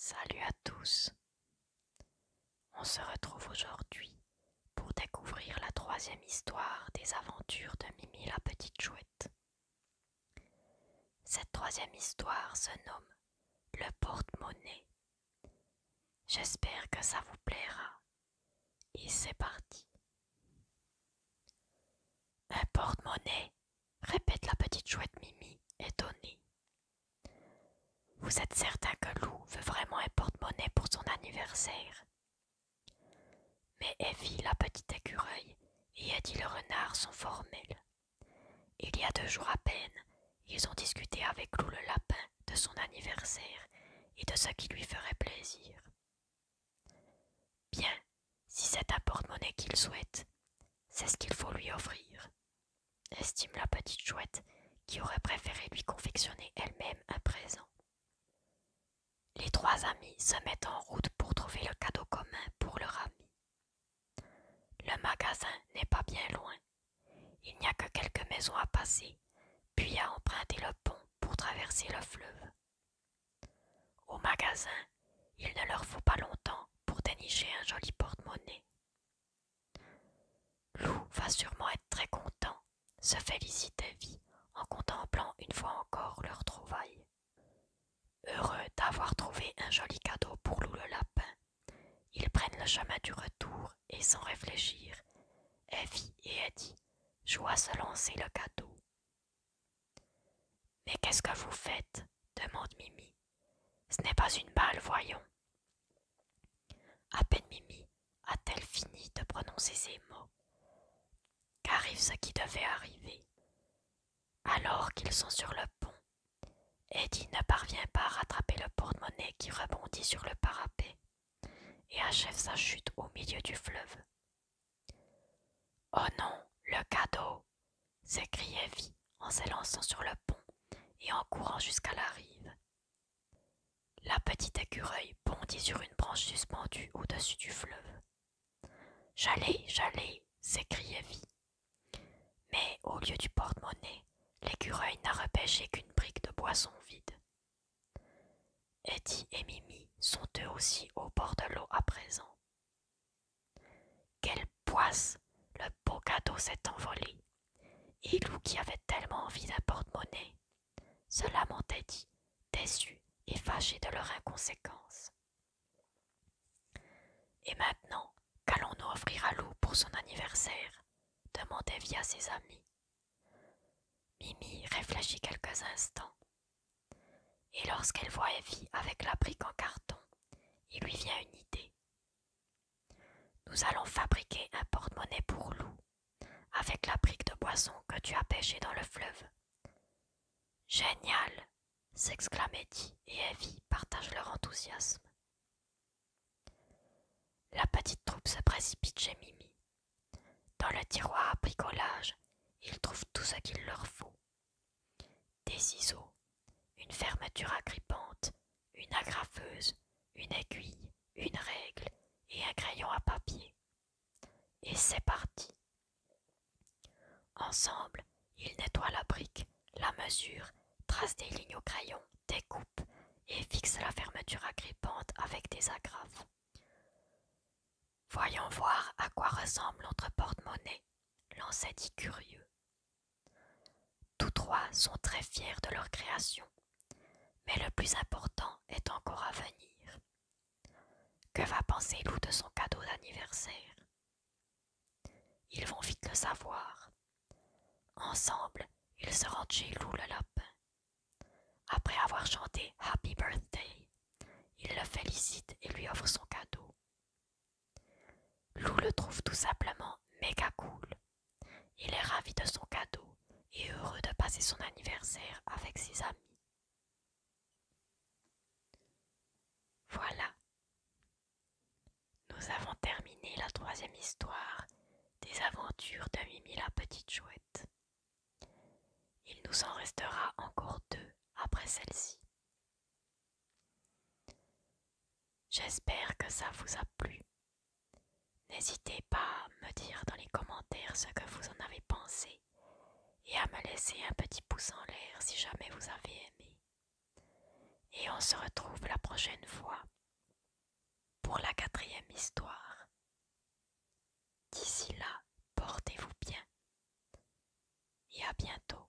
Salut à tous. On se retrouve aujourd'hui pour découvrir la troisième histoire des aventures de Mimi la petite chouette. Cette troisième histoire se nomme Le porte-monnaie. J'espère que ça vous plaira. Et c'est parti. Un porte-monnaie, répète la petite chouette Mimi, étonnée. Vous êtes certain que Lou veut vraiment un porte-monnaie pour son anniversaire? Mais Evie, la petite écureuil, et Eddie le renard sont formels. Il y a 2 jours à peine, ils ont discuté avec Lou le lapin de son anniversaire et de ce qui lui ferait plaisir. Bien, si c'est un porte-monnaie qu'il souhaite, c'est ce qu'il faut lui offrir, estime la petite chouette qui aurait préféré lui confectionner elle-même un présent. Les 3 amis se mettent en route pour trouver le cadeau commun pour leur ami. Le magasin n'est pas bien loin. Il n'y a que quelques maisons à passer, puis à emprunter le pont pour traverser le fleuve. Au magasin, il ne leur faut pas longtemps pour dénicher un joli porte-monnaie. Lou va sûrement être très content, se félicite Evie en contemplant une fois encore leur trouvaille. Heureux d'avoir trouvé un joli cadeau pour Lou le lapin, ils prennent le chemin du retour et sans réfléchir, Evie et Eddie jouent à se lancer le cadeau. Mais qu'est-ce que vous faites? Demande Mimi. Ce n'est pas une balle, voyons. À peine Mimi a-t-elle fini de prononcer ces mots qu'arrive ce qui devait arriver. Alors qu'ils sont sur le pont, Eddie ne parvient pas à rattraper le porte-monnaie qui rebondit sur le parapet et achève sa chute au milieu du fleuve. Oh non, le cadeau! S'écrie Evie en s'élançant sur le pont et en courant jusqu'à la rive. La petite écureuil bondit sur une branche suspendue au-dessus du fleuve. J'allais, s'écrie Evie. Mais au lieu du porte-monnaie, l'écureuil n'a repêché qu'une brique de boisson vide. Eddie et Mimi sont eux aussi au bord de l'eau à présent. Quelle poisse! Le beau cadeau s'est envolé. Et Lou, qui avait tellement envie d'un porte-monnaie, se lamente Eddie, déçu et fâché de leur inconséquence. Et maintenant, qu'allons-nous offrir à Lou pour son anniversaire? Demande Evie à ses amis. Mimi réfléchit quelques instants. Et lorsqu'elle voit Evie avec la brique en carton, il lui vient une idée. Nous allons fabriquer un porte-monnaie pour Lou, avec la brique de boisson que tu as pêchée dans le fleuve. Génial! S'exclament Eddie et Evie partagent leur enthousiasme. La petite troupe se précipite chez Mimi. Dans le tiroir à bricolage, ils trouvent tout ce qu'il leur faut. Des ciseaux, une fermeture agrippante, une agrafeuse, une aiguille, une règle et un crayon à papier. Et c'est parti. Ensemble, ils nettoient la brique, la mesurent, tracent des lignes au crayon, découpent et fixent la fermeture agrippante avec des agrafes. Voyons voir à quoi ressemble notre porte-monnaie, lance Eddie curieux. Tous 3 sont très fiers de leur création, mais le plus important est encore à venir. Que va penser Lou de son cadeau d'anniversaire? Ils vont vite le savoir. Ensemble, ils se rendent chez Lou le lapin. Après avoir chanté Happy Birthday, ils le félicitent et lui offrent son cadeau. Lou le trouve tout simplement méga cool. Il est ravi de son cadeau et heureux de passer son anniversaire avec ses amis. Voilà. Nous avons terminé la troisième histoire des aventures de Mimi la petite chouette. Il nous en restera encore 2 après celle-ci. J'espère que ça vous a plu. N'hésitez pas à me dire dans les commentaires ce que vous en avez pensé et à me laisser un petit pouce en l'air si jamais vous avez aimé. et on se retrouve la prochaine fois pour la 4e histoire. D'ici là, portez-vous bien et à bientôt.